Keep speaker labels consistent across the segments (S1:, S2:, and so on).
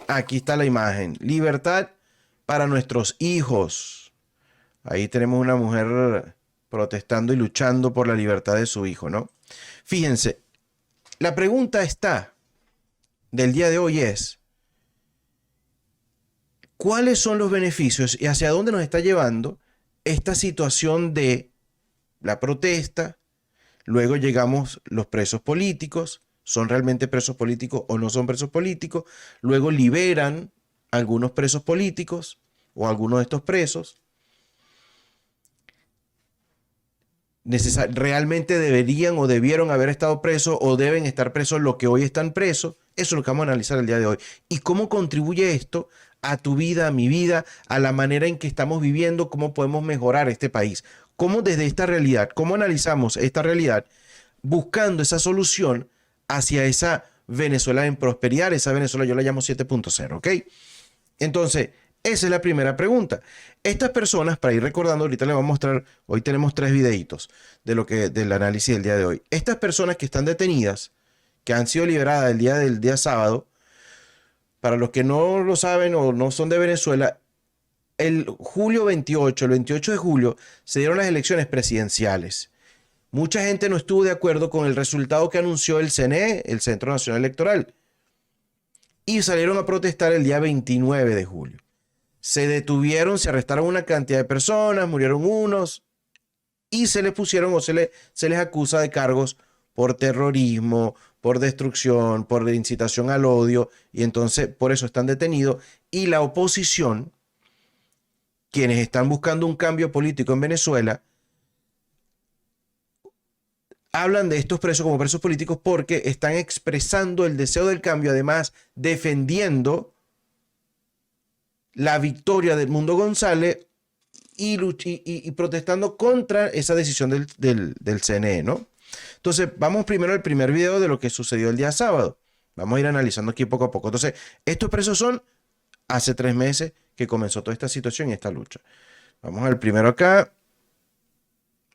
S1: Aquí está la imagen. Libertad para nuestros hijos. Ahí tenemos una mujer protestando y luchando por la libertad de su hijo, ¿no? Fíjense, la pregunta del día de hoy es, ¿cuáles son los beneficios y hacia dónde nos está llevando esta situación de la protesta? Luego llegamos los presos políticos, ¿son realmente presos políticos o no son presos políticos? Luego liberan algunos presos políticos o algunos de estos presos. ¿Realmente deberían o debieron haber estado presos o deben estar presos los que hoy están presos? Eso es lo que vamos a analizar el día de hoy. ¿Y cómo contribuye esto a tu vida, a mi vida, a la manera en que estamos viviendo, cómo podemos mejorar este país? ¿Cómo desde esta realidad, cómo analizamos esta realidad buscando esa solución hacia esa Venezuela en prosperidad, esa Venezuela yo la llamo 7.0, ¿ok? Entonces, esa es la primera pregunta. Estas personas, para ir recordando, ahorita les voy a mostrar, hoy tenemos 3 videitos del análisis del día de hoy. Estas personas que están detenidas, que han sido liberadas del día sábado, para los que no lo saben o no son de Venezuela, el 28 de julio, se dieron las elecciones presidenciales. Mucha gente no estuvo de acuerdo con el resultado que anunció el CNE, el Centro Nacional Electoral, y salieron a protestar el día 29 de julio. Se detuvieron, se arrestaron una cantidad de personas, murieron unos, y se les pusieron o se les acusa de cargos por terrorismo, por destrucción, por incitación al odio, y entonces por eso están detenidos. Y la oposición, quienes están buscando un cambio político en Venezuela, hablan de estos presos como presos políticos porque están expresando el deseo del cambio, además defendiendo la victoria de Edmundo González y protestando contra esa decisión del CNE, ¿no? Entonces, vamos primero al primer video de lo que sucedió el día sábado. Vamos a ir analizando aquí poco a poco. Entonces, estos presos son hace 3 meses que comenzó toda esta situación y esta lucha. Vamos al primero acá.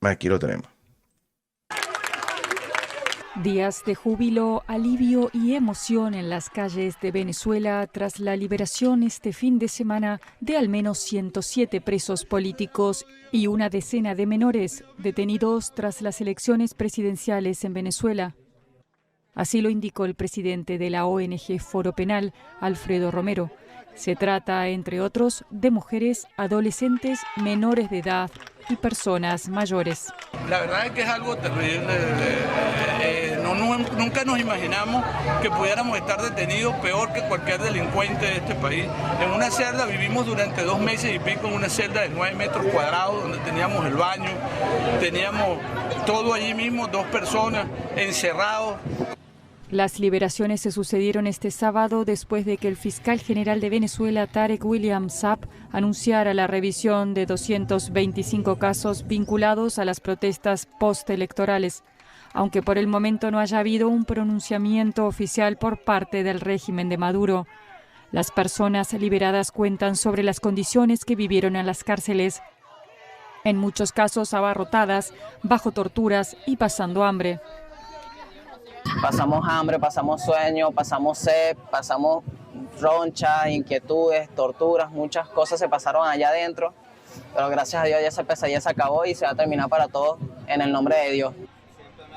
S1: Aquí lo tenemos.
S2: Días de júbilo, alivio y emoción en las calles de Venezuela tras la liberación este fin de semana de al menos 107 presos políticos y una decena de menores detenidos tras las elecciones presidenciales en Venezuela. Así lo indicó el presidente de la ONG Foro Penal, Alfredo Romero. Se trata, entre otros, de mujeres, adolescentes, menores de edad y personas mayores.
S3: La verdad es que es algo terrible. Nunca nos imaginamos que pudiéramos estar detenidos peor que cualquier delincuente de este país. En una celda vivimos durante 2 meses y pico en una celda de 9 metros cuadrados donde teníamos el baño, teníamos todo allí mismo, 2 personas encerrados.
S2: Las liberaciones se sucedieron este sábado después de que el fiscal general de Venezuela, Tarek William Saab, anunciara la revisión de 225 casos vinculados a las protestas postelectorales, aunque por el momento no haya habido un pronunciamiento oficial por parte del régimen de Maduro. Las personas liberadas cuentan sobre las condiciones que vivieron en las cárceles, en muchos casos abarrotadas, bajo torturas y pasando hambre.
S4: Pasamos hambre, pasamos sueño, pasamos sed, pasamos ronchas, inquietudes, torturas, muchas cosas se pasaron allá adentro, pero gracias a Dios ya esa pesadilla se acabó y se va a terminar para todos en el nombre de Dios.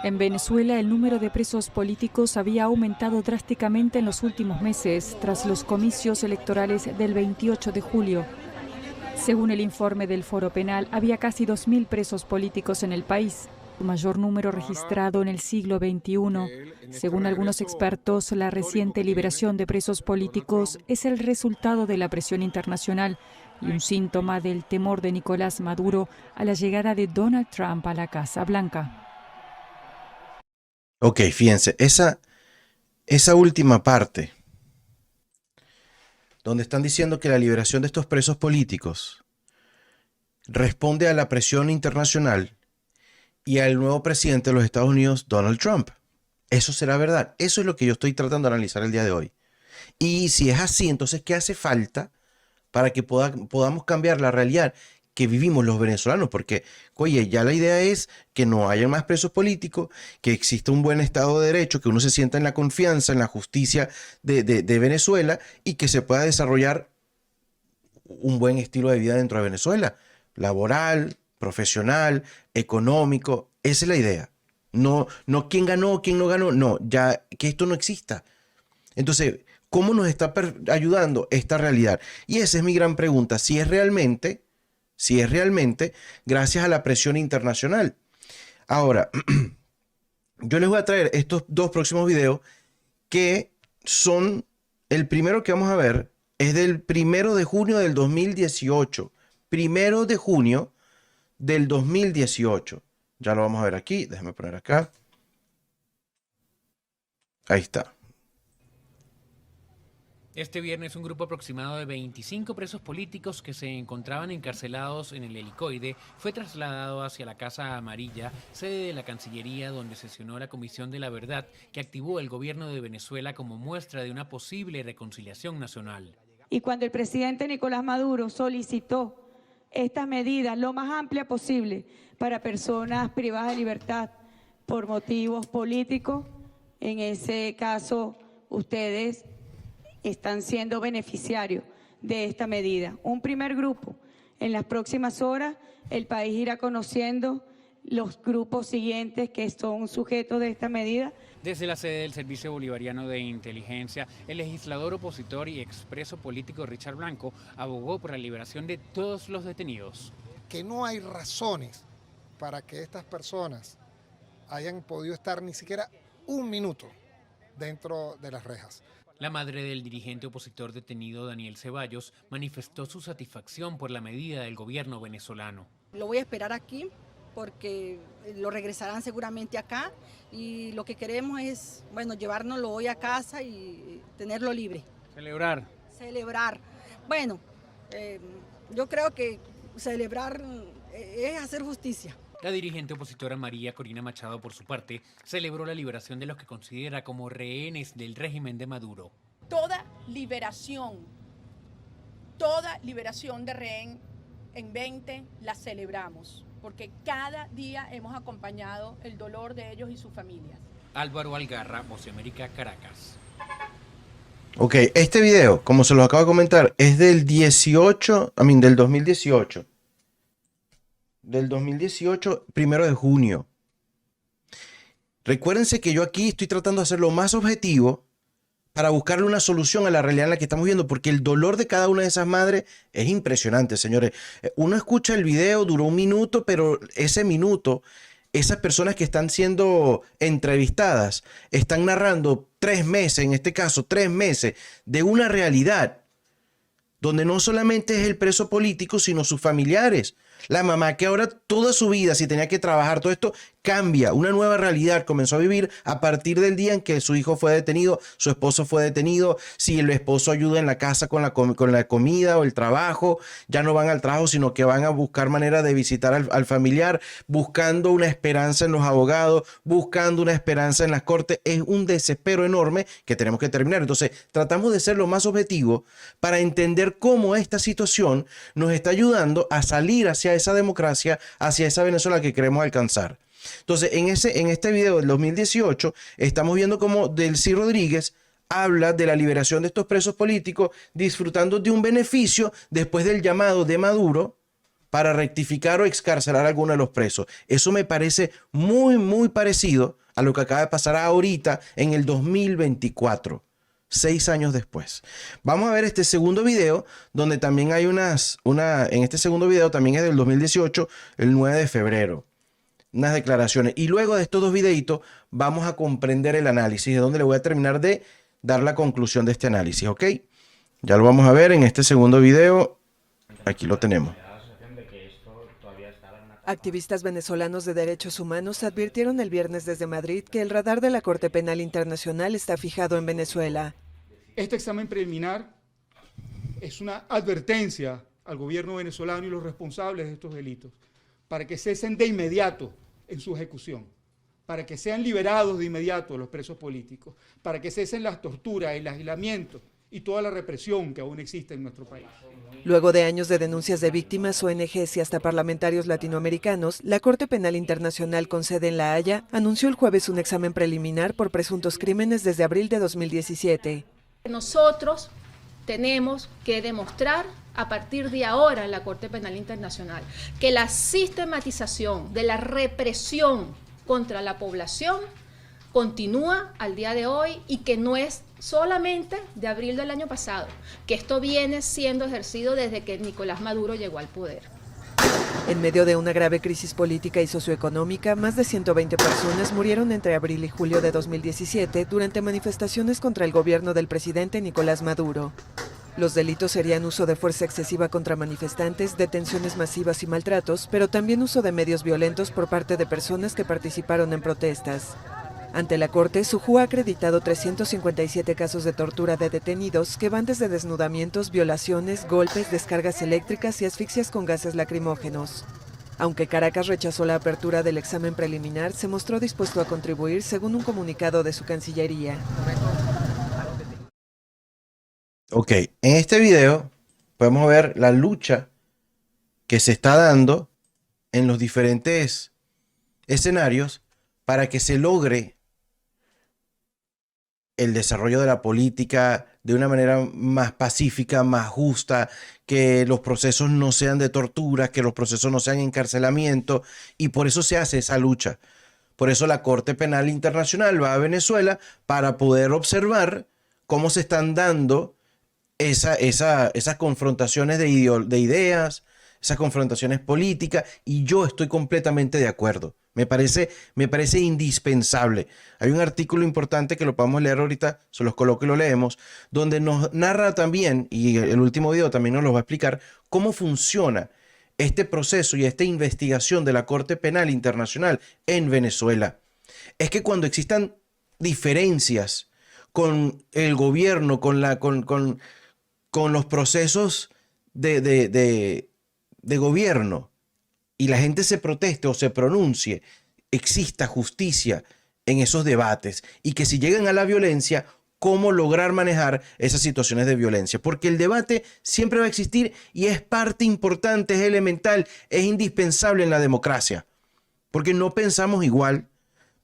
S2: En Venezuela, el número de presos políticos había aumentado drásticamente en los últimos meses, tras los comicios electorales del 28 de julio. Según el informe del Foro Penal, había casi 2.000 presos políticos en el país, el mayor número registrado en el siglo XXI. Según algunos expertos, la reciente liberación de presos políticos es el resultado de la presión internacional y un síntoma del temor de Nicolás Maduro a la llegada de Donald Trump a la Casa Blanca.
S1: Ok, fíjense, esa última parte, donde están diciendo que la liberación de estos presos políticos responde a la presión internacional y al nuevo presidente de los Estados Unidos, Donald Trump. Eso será verdad. Eso es lo que yo estoy tratando de analizar el día de hoy. Y si es así, entonces, ¿qué hace falta para que podamos cambiar la realidad? que vivimos los venezolanos, porque, oye, ya la idea es que no haya más presos políticos, que exista un buen Estado de Derecho, que uno se sienta en la confianza, en la justicia de Venezuela y que se pueda desarrollar un buen estilo de vida dentro de Venezuela, laboral, profesional, económico. Esa es la idea. No quién ganó, quién no ganó, no, ya que esto no exista. Entonces, ¿cómo nos está ayudando esta realidad? Y esa es mi gran pregunta, si es realmente gracias a la presión internacional. Ahora, yo les voy a traer estos dos próximos videos que son, el primero que vamos a ver es del 1 de junio del 2018. 1 de junio del 2018. Ya lo vamos a ver aquí. Déjame poner acá. Ahí está.
S5: Este viernes un grupo aproximado de 25 presos políticos que se encontraban encarcelados en el Helicoide fue trasladado hacia la Casa Amarilla, sede de la Cancillería, donde sesionó la Comisión de la Verdad que activó el gobierno de Venezuela como muestra de una posible reconciliación nacional.
S6: Y cuando el presidente Nicolás Maduro solicitó estas medidas lo más amplias posible para personas privadas de libertad por motivos políticos, en ese caso ustedes están siendo beneficiarios de esta medida. Un primer grupo. En las próximas horas el país irá conociendo los grupos siguientes que son sujetos de esta medida.
S5: Desde la sede del Servicio Bolivariano de Inteligencia, el legislador opositor y expreso político Richard Blanco abogó por la liberación de todos los detenidos.
S7: Que no hay razones para que estas personas hayan podido estar ni siquiera un minuto dentro de las rejas.
S5: La madre del dirigente opositor detenido Daniel Ceballos manifestó su satisfacción por la medida del gobierno venezolano.
S8: Lo voy a esperar aquí porque lo regresarán seguramente acá y lo que queremos es, bueno, llevárnoslo hoy a casa y tenerlo libre.
S5: Celebrar.
S8: Celebrar. Bueno, yo creo que celebrar es hacer justicia.
S5: La dirigente opositora María Corina Machado, por su parte, celebró la liberación de los que considera como rehenes del régimen de Maduro.
S9: Toda liberación de rehén en 20 la celebramos, porque cada día hemos acompañado el dolor de ellos y sus familias.
S5: Álvaro Algarra, Voz de América, Caracas.
S1: Ok, este video, como se los acabo de comentar, es del 2018. Del 2018, 1 de junio. Recuérdense que yo aquí estoy tratando de hacer lo más objetivo para buscarle una solución a la realidad en la que estamos viendo, porque el dolor de cada una de esas madres es impresionante, señores. Uno escucha el video, duró 1 minuto, pero ese minuto, esas personas que están siendo entrevistadas, están narrando 3 meses, en este caso 3 meses, de una realidad donde no solamente es el preso político, sino sus familiares. La mamá que ahora toda su vida, si tenía que trabajar, todo esto cambia. Una nueva realidad comenzó a vivir a partir del día en que su hijo fue detenido, su esposo fue detenido. Si el esposo ayuda en la casa con la comida o el trabajo, ya no van al trabajo, sino que van a buscar manera de visitar al familiar, buscando una esperanza en los abogados, buscando una esperanza en las cortes. Es un desespero enorme que tenemos que terminar. Entonces, tratamos de ser lo más objetivo para entender cómo esta situación nos está ayudando a salir hacia esa democracia, hacia esa Venezuela que queremos alcanzar. Entonces, en este video del 2018, estamos viendo cómo Delcy Rodríguez habla de la liberación de estos presos políticos, disfrutando de un beneficio después del llamado de Maduro para rectificar o excarcelar a alguno de los presos. Eso me parece muy, muy parecido a lo que acaba de pasar ahorita en el 2024. 6 años después. Vamos a ver este segundo video, donde también hay en este segundo video también es del 2018, el 9 de febrero. Unas declaraciones. Y luego de estos 2 videitos vamos a comprender el análisis, de donde le voy a terminar de dar la conclusión de este análisis, ¿ok? Ya lo vamos a ver en este segundo video. Aquí lo tenemos.
S10: Activistas venezolanos de derechos humanos advirtieron el viernes desde Madrid que el radar de la Corte Penal Internacional está fijado en Venezuela.
S11: Este examen preliminar es una advertencia al gobierno venezolano y los responsables de estos delitos para que cesen de inmediato en su ejecución, para que sean liberados de inmediato los presos políticos, para que cesen las torturas, el aislamiento y toda la represión que aún existe en nuestro país.
S10: Luego de años de denuncias de víctimas, ONGs y hasta parlamentarios latinoamericanos, la Corte Penal Internacional con sede en La Haya anunció el jueves un examen preliminar por presuntos crímenes desde abril de 2017.
S9: Nosotros tenemos que demostrar a partir de ahora en la Corte Penal Internacional que la sistematización de la represión contra la población continúa al día de hoy y que no es solamente de abril del año pasado, que esto viene siendo ejercido desde que Nicolás Maduro llegó al poder.
S10: En medio de una grave crisis política y socioeconómica, más de 120 personas murieron entre abril y julio de 2017 durante manifestaciones contra el gobierno del presidente Nicolás Maduro. Los delitos serían uso de fuerza excesiva contra manifestantes, detenciones masivas y maltratos, pero también uso de medios violentos por parte de personas que participaron en protestas. Ante la Corte, Sujú ha acreditado 357 casos de tortura de detenidos que van desde desnudamientos, violaciones, golpes, descargas eléctricas y asfixias con gases lacrimógenos. Aunque Caracas rechazó la apertura del examen preliminar, se mostró dispuesto a contribuir según un comunicado de su Cancillería.
S1: Ok, en este video podemos ver la lucha que se está dando en los diferentes escenarios para que se logre el desarrollo de la política de una manera más pacífica, más justa, que los procesos no sean de tortura, que los procesos no sean encarcelamiento, y por eso se hace esa lucha. Por eso la Corte Penal Internacional va a Venezuela para poder observar cómo se están dando esas confrontaciones de ideas, esas confrontaciones políticas, y yo estoy completamente de acuerdo. Me parece indispensable. Hay un artículo importante que lo podemos leer ahorita, se los coloco y lo leemos, donde nos narra también, y el último video también nos lo va a explicar, cómo funciona este proceso y esta investigación de la Corte Penal Internacional en Venezuela. Es que cuando existan diferencias con el gobierno, con los procesos de gobierno, y la gente se proteste o se pronuncie, exista justicia en esos debates, y que si llegan a la violencia, cómo lograr manejar esas situaciones de violencia. Porque el debate siempre va a existir y es parte importante, es elemental, es indispensable en la democracia. Porque no pensamos igual,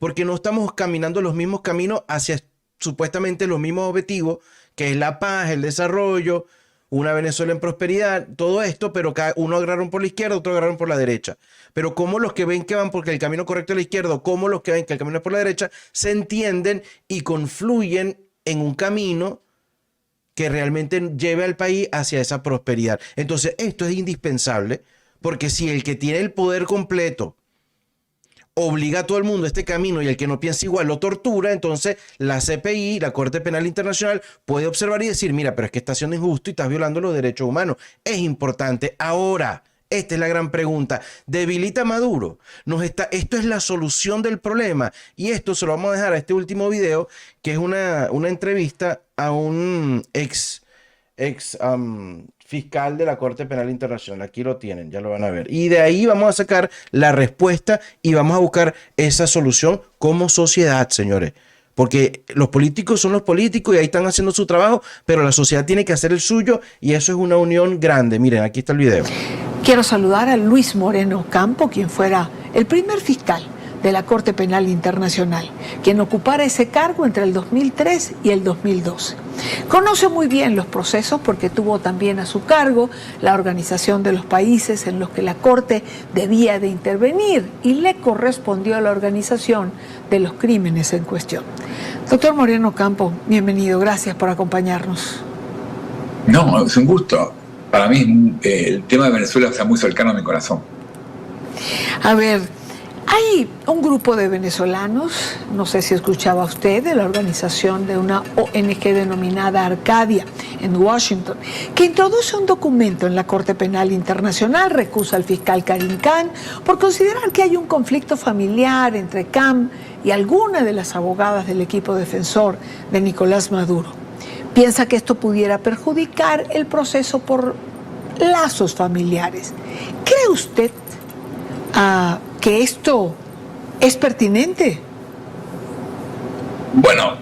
S1: porque no estamos caminando los mismos caminos hacia supuestamente los mismos objetivos, que es la paz, el desarrollo, una Venezuela en prosperidad, todo esto, pero uno agarraron por la izquierda, otro agarraron por la derecha. Pero como los que ven que van porque el camino correcto es la izquierda, como los que ven que el camino es por la derecha, se entienden y confluyen en un camino que realmente lleve al país hacia esa prosperidad. Entonces, esto es indispensable, porque si el que tiene el poder completo obliga a todo el mundo a este camino y el que no piensa igual lo tortura, entonces la CPI, la Corte Penal Internacional, puede observar y decir, mira, pero es que estás siendo injusto y estás violando los derechos humanos. Es importante. Ahora, esta es la gran pregunta. ¿Debilita a Maduro? Esto es la solución del problema. Y esto se lo vamos a dejar a este último video, que es una entrevista a un ex fiscal de la Corte Penal Internacional. Aquí lo tienen, ya lo van a ver. Y de ahí vamos a sacar la respuesta y vamos a buscar esa solución como sociedad, señores. Porque los políticos son los políticos y ahí están haciendo su trabajo, pero la sociedad tiene que hacer el suyo y eso es una unión grande. Miren, aquí está el video.
S12: Quiero saludar a Luis Moreno Campo, quien fuera el primer fiscal de la Corte Penal Internacional, quien ocupara ese cargo entre el 2003 y el 2012. Conoce muy bien los procesos porque tuvo también a su cargo la organización de los países en los que la Corte debía de intervenir y le correspondió a la organización de los crímenes en cuestión. Doctor Moreno Campo, bienvenido, gracias por acompañarnos.
S13: No, es un gusto. Para mí el tema de Venezuela está muy cercano a mi corazón.
S12: A ver, hay un grupo de venezolanos, no sé si escuchaba usted, de la organización de una ONG denominada Arcadia en Washington, que introduce un documento en la Corte Penal Internacional, recusa al fiscal Karim Khan por considerar que hay un conflicto familiar entre Khan y alguna de las abogadas del equipo defensor de Nicolás Maduro. Piensa que esto pudiera perjudicar el proceso por lazos familiares. ¿Cree usted que esto es pertinente?
S13: Bueno,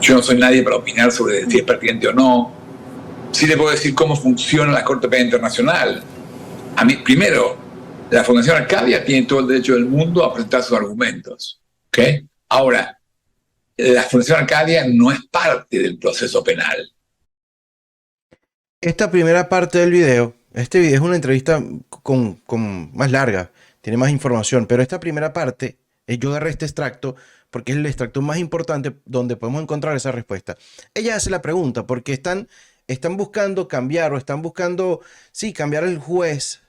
S13: yo no soy nadie para opinar sobre si es pertinente o no. Sí le puedo decir cómo funciona la Corte Penal Internacional. A mí, primero, la Fundación Arcadia tiene todo el derecho del mundo a presentar sus argumentos. ¿Okay? Ahora, la Fundación Arcadia no es parte del proceso penal.
S1: Esta primera parte del video, este video es una entrevista con más larga, tiene más información, pero esta primera parte, yo agarré este extracto porque es el extracto más importante donde podemos encontrar esa respuesta. Ella hace la pregunta porque están buscando cambiar o están buscando, sí, cambiar el juez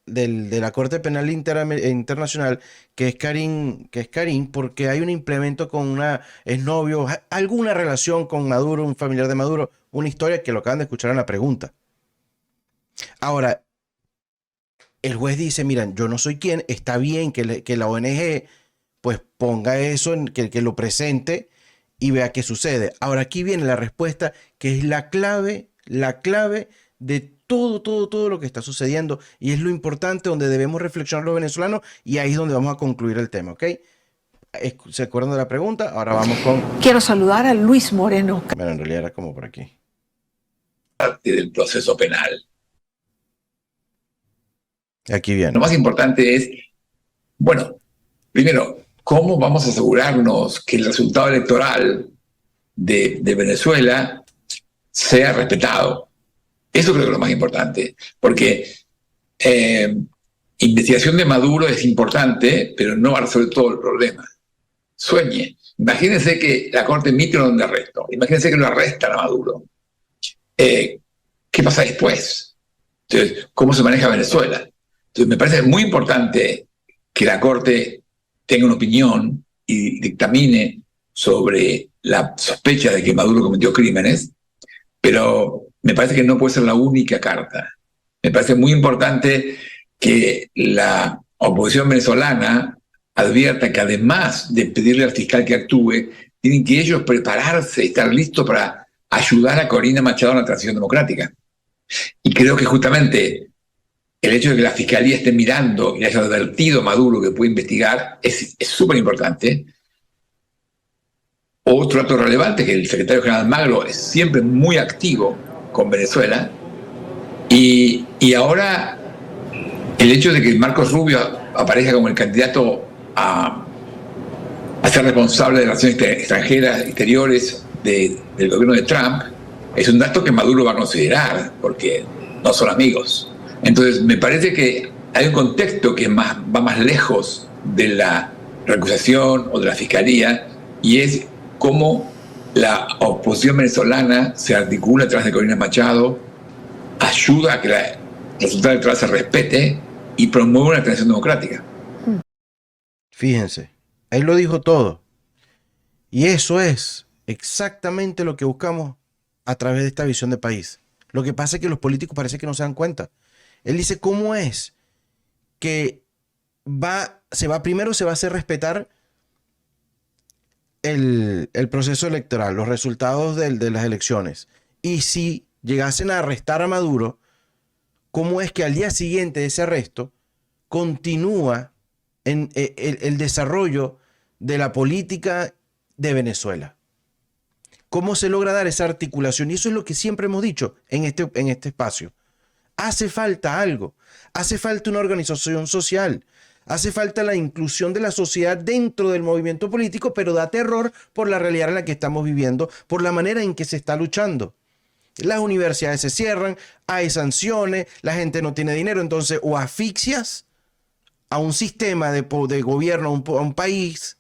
S1: de la Corte Penal Internacional, que es Karim, porque hay un implemento con una exnovio, alguna relación con Maduro, un familiar de Maduro, una historia que lo acaban de escuchar en la pregunta. Ahora, el juez dice, miren, yo no soy quien, está bien que la ONG pues ponga eso, que lo presente y vea qué sucede. Ahora aquí viene la respuesta, que es la clave de todo lo que está sucediendo, y es lo importante donde debemos reflexionar los venezolanos, y ahí es donde vamos a concluir el tema, ¿ok? ¿Se acuerdan de la pregunta? Ahora vamos con...
S12: Quiero saludar a Luis Moreno.
S1: Bueno, en realidad era como por aquí.
S13: Parte del proceso penal.
S1: Aquí viene.
S13: Lo más importante es, bueno, primero, ¿cómo vamos a asegurarnos que el resultado electoral de Venezuela sea respetado? Eso creo que es lo más importante, porque investigación de Maduro es importante, pero no va a resolver todo el problema. Sueñe. Imagínense que la Corte emite un orden de arresto. Imagínense que lo arrestan a Maduro. ¿Qué pasa después? Entonces, ¿cómo se maneja Venezuela? Entonces, me parece muy importante que la Corte tenga una opinión y dictamine sobre la sospecha de que Maduro cometió crímenes, pero me parece que no puede ser la única carta. Me parece muy importante que la oposición venezolana advierta que además de pedirle al fiscal que actúe, tienen que ellos prepararse y estar listos para ayudar a Corina Machado en la transición democrática. Y creo que justamente el hecho de que la fiscalía esté mirando y haya advertido a Maduro que puede investigar es súper importante. Otro dato relevante es que el secretario general Magro es siempre muy activo con Venezuela, y ahora el hecho de que Marcos Rubio aparezca como el candidato a ser responsable de relaciones extranjeras, exteriores del gobierno de Trump, es un dato que Maduro va a considerar, porque no son amigos. Entonces, me parece que hay un contexto que va más lejos de la recusación o de la fiscalía, y es cómo la oposición venezolana se articula atrás de Corina Machado, ayuda a que el resultado electoral se respete y promueve una transición democrática.
S1: Fíjense, ahí lo dijo todo. Y eso es exactamente lo que buscamos a través de esta visión de país. Lo que pasa es que los políticos parece que no se dan cuenta. Él dice cómo es que primero se va a hacer respetar el proceso electoral, los resultados de las elecciones. Y si llegasen a arrestar a Maduro, cómo es que al día siguiente de ese arresto continúa en el desarrollo de la política de Venezuela. ¿Cómo se logra dar esa articulación? Y eso es lo que siempre hemos dicho en este espacio. Hace falta algo, hace falta una organización social, hace falta la inclusión de la sociedad dentro del movimiento político, pero da terror por la realidad en la que estamos viviendo, por la manera en que se está luchando. Las universidades se cierran, hay sanciones, la gente no tiene dinero, entonces o asfixias a un sistema de gobierno, a un país,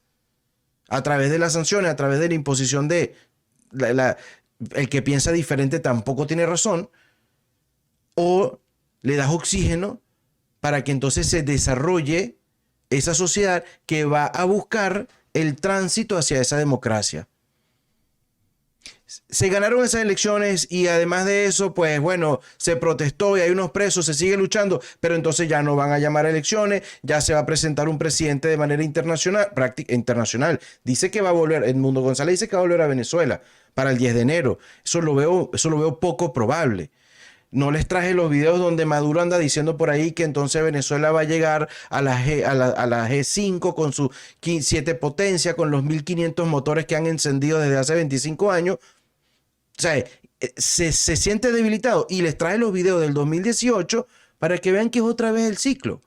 S1: a través de las sanciones, a través de la imposición de... el que piensa diferente tampoco tiene razón, o le das oxígeno para que entonces se desarrolle esa sociedad que va a buscar el tránsito hacia esa democracia. Se ganaron esas elecciones y además de eso, pues bueno, se protestó y hay unos presos, se sigue luchando, pero entonces ya no van a llamar a elecciones, ya se va a presentar un presidente de manera internacional. Dice que va a volver, Edmundo González dice que va a volver a Venezuela para el 10 de enero. Eso lo veo poco probable. No les traje los videos donde Maduro anda diciendo por ahí que entonces Venezuela va a llegar a la G5 con sus 7 potencias, con los 1500 motores que han encendido desde hace 25 años. O sea, se siente debilitado. Y les traje los videos del 2018 para que vean que es otra vez el ciclo.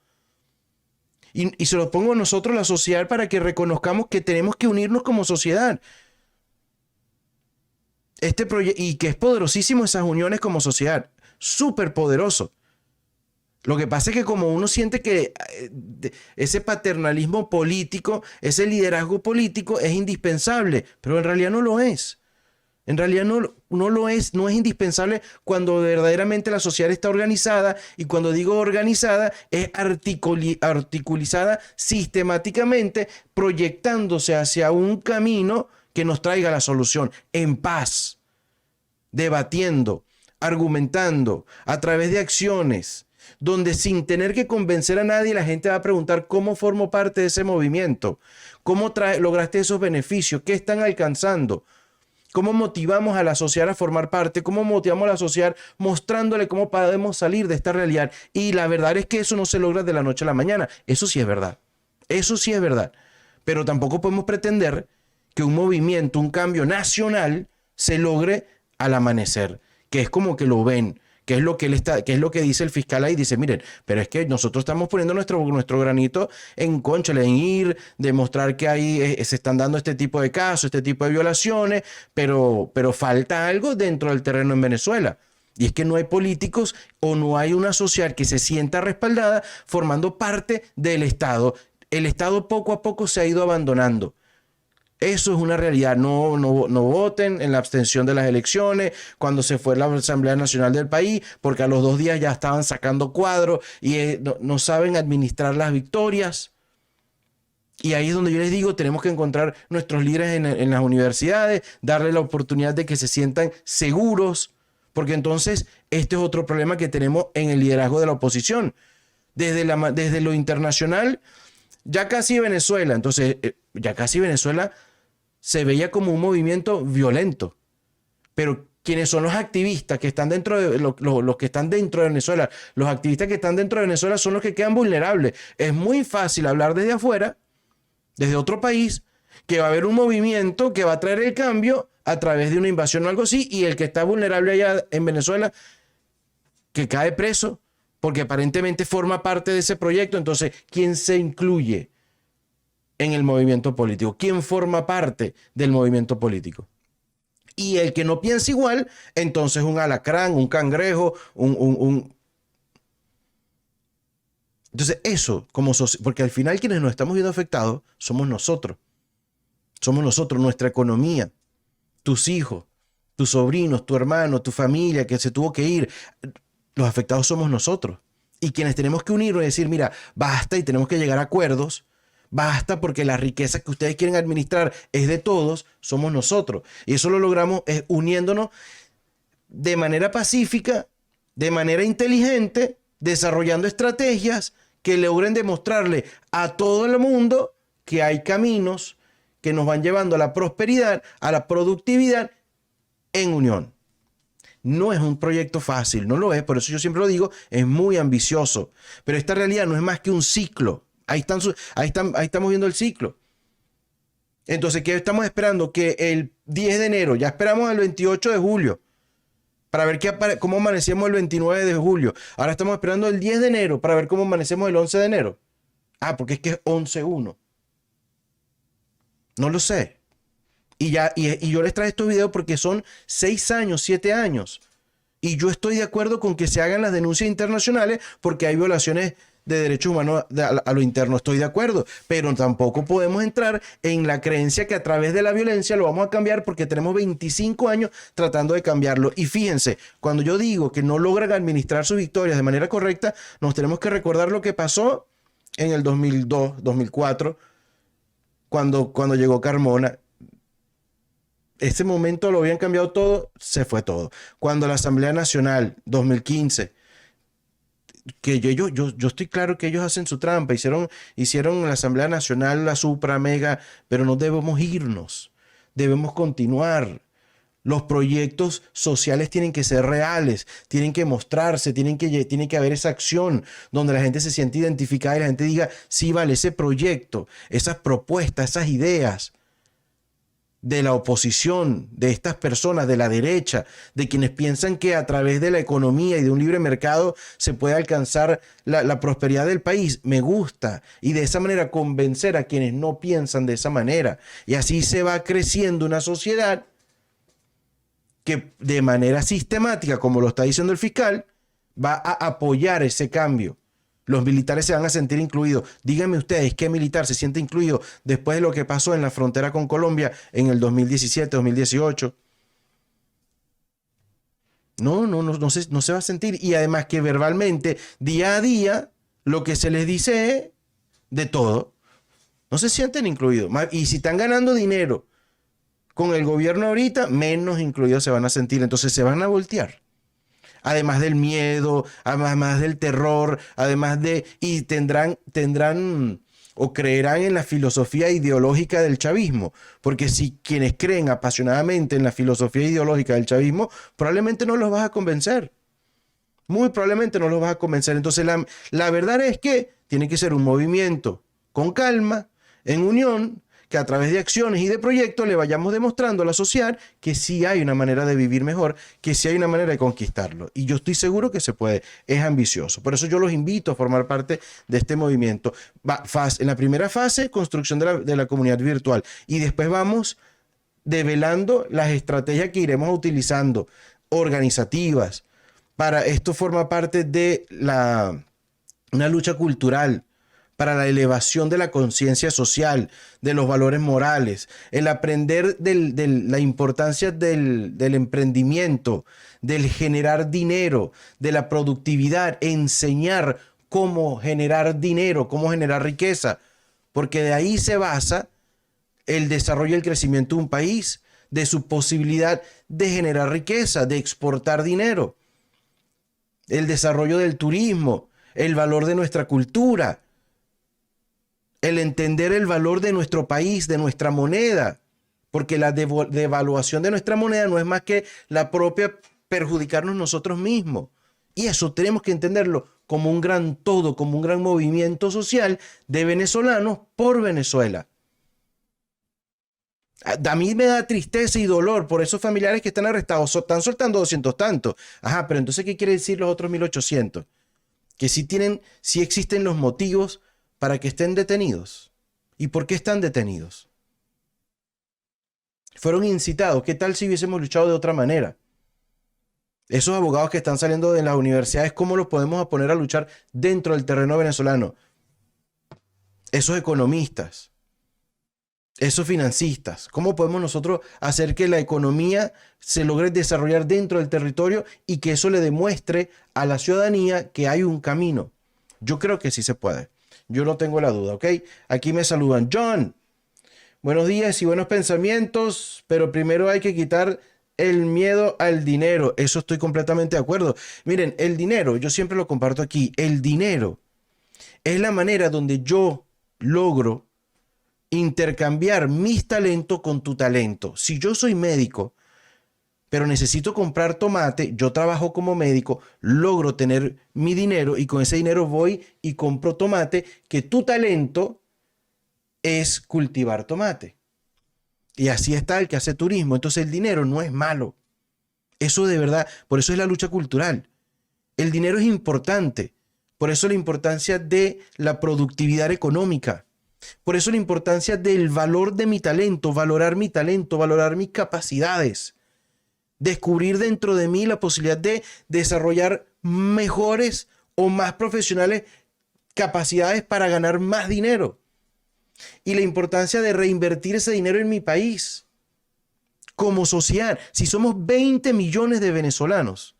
S1: Y se los pongo a nosotros, la sociedad, para que reconozcamos que tenemos que unirnos como sociedad. Y que es poderosísimo esas uniones como sociedad. Súper poderoso. Lo que pasa es que como uno siente que ese paternalismo político, ese liderazgo político es indispensable, pero en realidad no lo es. En realidad no lo es, no es indispensable cuando verdaderamente la sociedad está organizada, y cuando digo organizada es articulizada sistemáticamente, proyectándose hacia un camino que nos traiga la solución en paz, debatiendo, argumentando, a través de acciones, donde sin tener que convencer a nadie la gente va a preguntar cómo formo parte de ese movimiento, cómo lograste esos beneficios, qué están alcanzando, cómo motivamos a la sociedad a formar parte, cómo motivamos a la sociedad mostrándole cómo podemos salir de esta realidad. Y la verdad es que eso no se logra de la noche a la mañana. Eso sí es verdad. Eso sí es verdad. Pero tampoco podemos pretender que un movimiento, un cambio nacional se logre al amanecer, que es como que lo ven, que es lo que dice el fiscal ahí. Dice, miren, pero es que nosotros estamos poniendo nuestro granito en cónchale, en ir, demostrar que ahí se están dando este tipo de casos, este tipo de violaciones, pero falta algo dentro del terreno en Venezuela. Y es que no hay políticos o no hay una sociedad que se sienta respaldada formando parte del Estado. El Estado poco a poco se ha ido abandonando. Eso es una realidad. No voten en la abstención de las elecciones cuando se fue la Asamblea Nacional del país, porque a los 2 días ya estaban sacando cuadros y no saben administrar las victorias. Y ahí es donde yo les digo, tenemos que encontrar nuestros líderes en las universidades, darle la oportunidad de que se sientan seguros, porque entonces este es otro problema que tenemos en el liderazgo de la oposición. Desde lo internacional, ya casi Venezuela, se veía como un movimiento violento, pero quienes son los activistas que están dentro de los que están dentro de Venezuela, los activistas que están dentro de Venezuela son los que quedan vulnerables. Es muy fácil hablar desde afuera, desde otro país, que va a haber un movimiento que va a traer el cambio a través de una invasión o algo así, y el que está vulnerable allá en Venezuela, que cae preso, porque aparentemente forma parte de ese proyecto. Entonces, ¿quién se incluye en el movimiento político? ¿Quién forma parte del movimiento político? Y el que no piensa igual, entonces un alacrán, un cangrejo, Entonces eso, porque al final quienes nos estamos viendo afectados somos nosotros. Somos nosotros, nuestra economía, tus hijos, tus sobrinos, tu hermano, tu familia que se tuvo que ir. Los afectados somos nosotros. Y quienes tenemos que unirnos y decir, mira, basta, y tenemos que llegar a acuerdos. Basta, porque la riqueza que ustedes quieren administrar es de todos, somos nosotros. Y eso lo logramos uniéndonos de manera pacífica, de manera inteligente, desarrollando estrategias que logren demostrarle a todo el mundo que hay caminos que nos van llevando a la prosperidad, a la productividad en unión. No es un proyecto fácil, no lo es, por eso yo siempre lo digo, es muy ambicioso. Pero esta realidad no es más que un ciclo. Ahí estamos viendo el ciclo. Entonces, ¿qué estamos esperando? Que el 10 de enero, ya esperamos el 28 de julio, para ver cómo amanecemos el 29 de julio. Ahora estamos esperando el 10 de enero para ver cómo amanecemos el 11 de enero. Ah, porque es que es 11-1. No lo sé. Y yo les traigo estos videos porque son 6 años, 7 años. Y yo estoy de acuerdo con que se hagan las denuncias internacionales porque hay violaciones de derechos humanos a lo interno. Estoy de acuerdo, pero tampoco podemos entrar en la creencia que a través de la violencia lo vamos a cambiar, porque tenemos 25 años tratando de cambiarlo. Y fíjense, cuando yo digo que no logran administrar sus victorias de manera correcta, nos tenemos que recordar lo que pasó en el 2002, 2004, cuando llegó Carmona. Ese momento lo habían cambiado todo, se fue todo. Cuando la Asamblea Nacional, 2015, que yo estoy claro que ellos hacen su trampa, hicieron la Asamblea Nacional, la supra mega, pero no debemos irnos, debemos continuar. Los proyectos sociales tienen que ser reales, tienen que mostrarse, tiene que haber esa acción donde la gente se siente identificada y la gente diga, sí, vale, ese proyecto, esas propuestas, esas ideas de la oposición, de estas personas, de la derecha, de quienes piensan que a través de la economía y de un libre mercado se puede alcanzar la prosperidad del país, me gusta. Y de esa manera convencer a quienes no piensan de esa manera. Y así se va creciendo una sociedad que de manera sistemática, como lo está diciendo el fiscal, va a apoyar ese cambio. Los militares se van a sentir incluidos. Díganme ustedes, ¿qué militar se siente incluido después de lo que pasó en la frontera con Colombia en el 2017, 2018? No se va a sentir. Y además que verbalmente, día a día, lo que se les dice es de todo. No se sienten incluidos. Y si están ganando dinero con el gobierno ahorita, menos incluidos se van a sentir. Entonces se van a voltear. Además del miedo, además del terror, y tendrán o creerán en la filosofía ideológica del chavismo. Porque si quienes creen apasionadamente en la filosofía ideológica del chavismo, probablemente no los vas a convencer. Muy probablemente no los vas a convencer. Entonces la verdad es que tiene que ser un movimiento con calma, en unión, que a través de acciones y de proyectos le vayamos demostrando a la sociedad que sí hay una manera de vivir mejor, que sí hay una manera de conquistarlo. Y yo estoy seguro que se puede. Es ambicioso. Por eso yo los invito a formar parte de este movimiento. En la primera fase, construcción de la comunidad virtual. Y después vamos develando las estrategias que iremos utilizando, organizativas. Para esto forma parte de una lucha cultural, para la elevación de la conciencia social, de los valores morales, el aprender de la importancia del emprendimiento, del generar dinero, de la productividad, enseñar cómo generar dinero, cómo generar riqueza, porque de ahí se basa el desarrollo y el crecimiento de un país, de su posibilidad de generar riqueza, de exportar dinero, el desarrollo del turismo, el valor de nuestra cultura, el entender el valor de nuestro país, de nuestra moneda, porque la devaluación de nuestra moneda no es más que la propia perjudicarnos nosotros mismos. Y eso tenemos que entenderlo como un gran todo, como un gran movimiento social de venezolanos por Venezuela. A mí me da tristeza y dolor por esos familiares que están arrestados, están soltando 200 tantos. Ajá, pero entonces, ¿qué quiere decir los otros 1800? Que sí existen los motivos para que estén detenidos. ¿Y por qué están detenidos? Fueron incitados. ¿Qué tal si hubiésemos luchado de otra manera? Esos abogados que están saliendo de las universidades, ¿cómo los podemos poner a luchar dentro del terreno venezolano? Esos economistas, esos financistas, ¿cómo podemos nosotros hacer que la economía se logre desarrollar dentro del territorio y que eso le demuestre a la ciudadanía que hay un camino? Yo creo que sí se puede. Yo no tengo la duda, ¿ok? Aquí me saludan. John, buenos días y buenos pensamientos, pero primero hay que quitar el miedo al dinero. Eso estoy completamente de acuerdo. Miren, el dinero, yo siempre lo comparto aquí, el dinero es la manera donde yo logro intercambiar mis talentos con tu talento. Si yo soy médico, pero necesito comprar tomate, yo trabajo como médico, logro tener mi dinero y con ese dinero voy y compro tomate, que tu talento es cultivar tomate. Y así está el que hace turismo. Entonces el dinero no es malo. Eso de verdad, por eso es la lucha cultural. El dinero es importante. Por eso la importancia de la productividad económica. Por eso la importancia del valor de mi talento, valorar mis capacidades. Descubrir dentro de mí la posibilidad de desarrollar mejores o más profesionales capacidades para ganar más dinero. Y la importancia de reinvertir ese dinero en mi país como sociedad. Si somos 20 millones de venezolanos,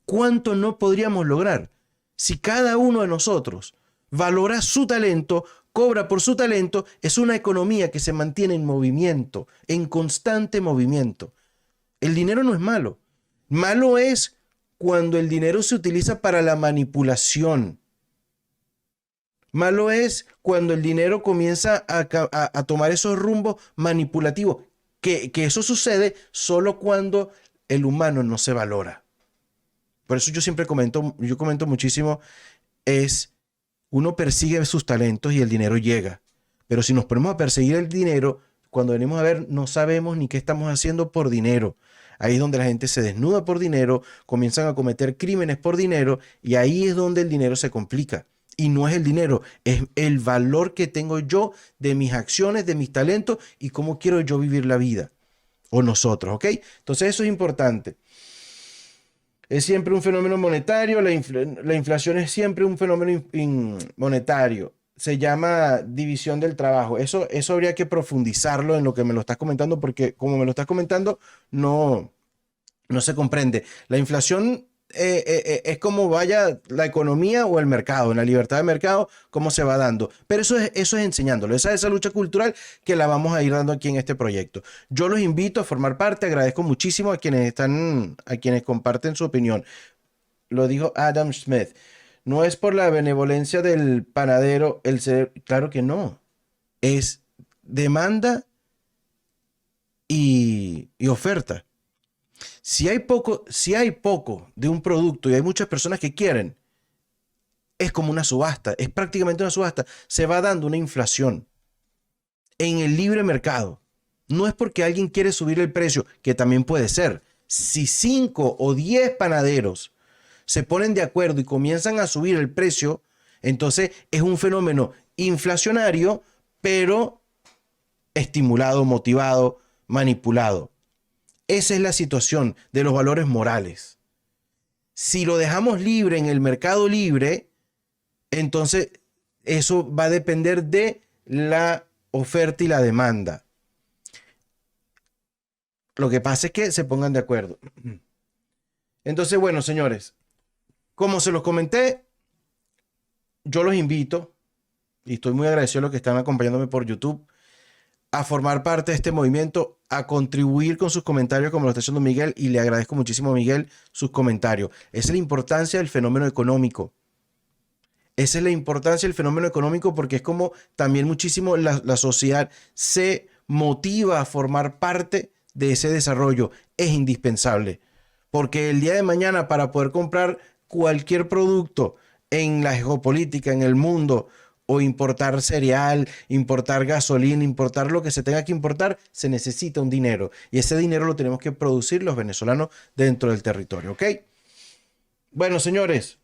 S1: ¿cuánto no podríamos lograr si cada uno de nosotros valora su talento, cobra por su talento? Es una economía que se mantiene en movimiento, en constante movimiento. El dinero no es malo. Malo es cuando el dinero se utiliza para la manipulación. Malo es cuando el dinero comienza a tomar esos rumbos manipulativos. que eso sucede solo cuando el humano no se valora. Por eso yo siempre comento muchísimo, uno persigue sus talentos y el dinero llega. Pero si nos ponemos a perseguir el dinero, cuando venimos a ver, no sabemos ni qué estamos haciendo por dinero. Ahí es donde la gente se desnuda por dinero, comienzan a cometer crímenes por dinero, y ahí es donde el dinero se complica. Y no es el dinero, es el valor que tengo yo de mis acciones, de mis talentos y cómo quiero yo vivir la vida. O nosotros, ¿ok? Entonces eso es importante. Es siempre un fenómeno monetario, la inflación es siempre un fenómeno monetario. Se llama división del trabajo. Eso habría que profundizarlo en lo que me lo estás comentando, porque como me lo estás comentando, no se comprende. La inflación es como vaya la economía o el mercado, en la libertad de mercado, cómo se va dando. Pero eso es enseñándolo. Esa lucha cultural que la vamos a ir dando aquí en este proyecto. Yo los invito a formar parte. Agradezco muchísimo a quienes comparten su opinión. Lo dijo Adam Smith. No es por la benevolencia del panadero el ser, claro que no. Es demanda y oferta. Si hay poco de un producto y hay muchas personas que quieren, es como una subasta, es prácticamente una subasta. Se va dando una inflación en el libre mercado. No es porque alguien quiere subir el precio, que también puede ser. Si 5 o 10 panaderos se ponen de acuerdo y comienzan a subir el precio, entonces es un fenómeno inflacionario, pero estimulado, motivado, manipulado. Esa es la situación de los valores morales. Si lo dejamos libre en el mercado libre, entonces eso va a depender de la oferta y la demanda. Lo que pasa es que se pongan de acuerdo. Entonces, bueno, señores, como se los comenté, yo los invito, y estoy muy agradecido a los que están acompañándome por YouTube, a formar parte de este movimiento, a contribuir con sus comentarios como lo está haciendo Miguel, y le agradezco muchísimo a Miguel sus comentarios. Esa es la importancia del fenómeno económico. Esa es la importancia del fenómeno económico, porque es como también muchísimo la sociedad se motiva a formar parte de ese desarrollo. Es indispensable, porque el día de mañana, para poder comprar cualquier producto en la geopolítica, en el mundo, o importar cereal, importar gasolina, importar lo que se tenga que importar, se necesita un dinero. Y ese dinero lo tenemos que producir los venezolanos dentro del territorio, ¿ok? Bueno, señores,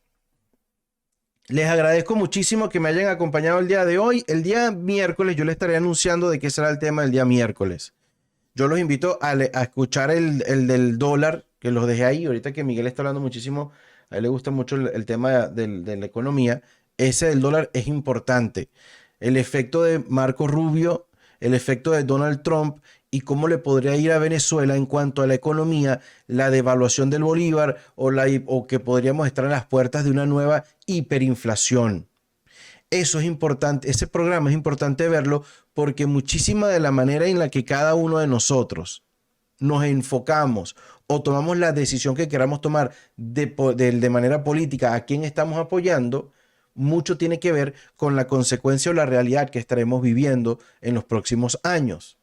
S1: les agradezco muchísimo que me hayan acompañado el día de hoy. El día miércoles yo les estaré anunciando de qué será el tema del día miércoles. Yo los invito a escuchar el del dólar, que los dejé ahí. Ahorita que Miguel está hablando muchísimo, a él le gusta mucho el tema de la economía. Ese del dólar es importante. El efecto de Marco Rubio, el efecto de Donald Trump y cómo le podría ir a Venezuela en cuanto a la economía, la devaluación del bolívar o que podríamos estar a las puertas de una nueva hiperinflación. Eso es importante. Ese programa es importante verlo porque muchísima de la manera en la que cada uno de nosotros nos enfocamos o tomamos la decisión que queramos tomar de manera política a quién estamos apoyando, mucho tiene que ver con la consecuencia o la realidad que estaremos viviendo en los próximos años.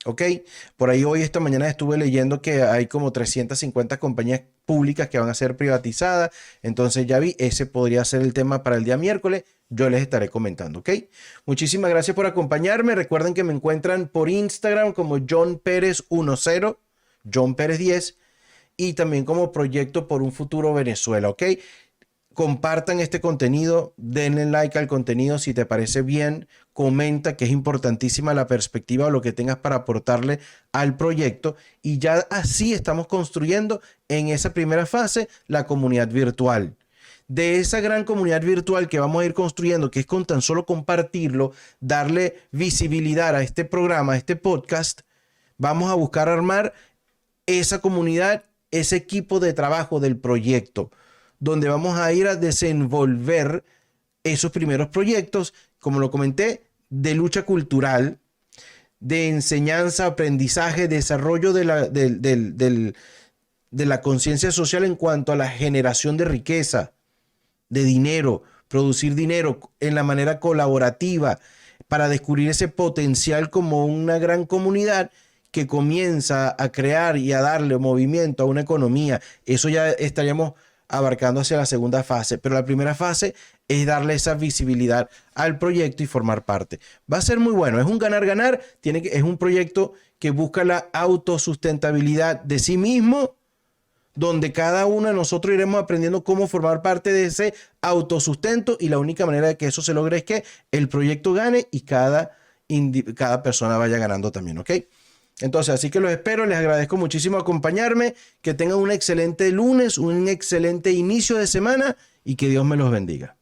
S1: ¿Ok? Por ahí esta mañana estuve leyendo que hay como 350 compañías públicas que van a ser privatizadas. Entonces ya vi, ese podría ser el tema para el día miércoles. Yo les estaré comentando, ¿ok? Muchísimas gracias por acompañarme. Recuerden que me encuentran por Instagram como John Pérez 10, John Pérez 10, y también como Proyecto por un Futuro Venezuela, ¿ok? Compartan este contenido, denle like al contenido si te parece bien, comenta, que es importantísima la perspectiva o lo que tengas para aportarle al proyecto, y ya así estamos construyendo en esa primera fase la comunidad virtual. De esa gran comunidad virtual que vamos a ir construyendo, que es con tan solo compartirlo, darle visibilidad a este programa, a este podcast, vamos a buscar armar esa comunidad, ese equipo de trabajo del proyecto, donde vamos a ir a desenvolver esos primeros proyectos, como lo comenté, de lucha cultural, de enseñanza, aprendizaje, desarrollo de la conciencia social en cuanto a la generación de riqueza, de dinero, producir dinero en la manera colaborativa para descubrir ese potencial como una gran comunidad que comienza a crear y a darle movimiento a una economía, eso ya estaríamos abarcando hacia la segunda fase, pero la primera fase es darle esa visibilidad al proyecto y formar parte. Va a ser muy bueno, es un ganar-ganar, es un proyecto que busca la autosustentabilidad de sí mismo, donde cada uno de nosotros iremos aprendiendo cómo formar parte de ese autosustento, y la única manera de que eso se logre es que el proyecto gane y cada persona vaya ganando también, ¿ok? Entonces, así que los espero, les agradezco muchísimo acompañarme, que tengan un excelente lunes, un excelente inicio de semana y que Dios me los bendiga.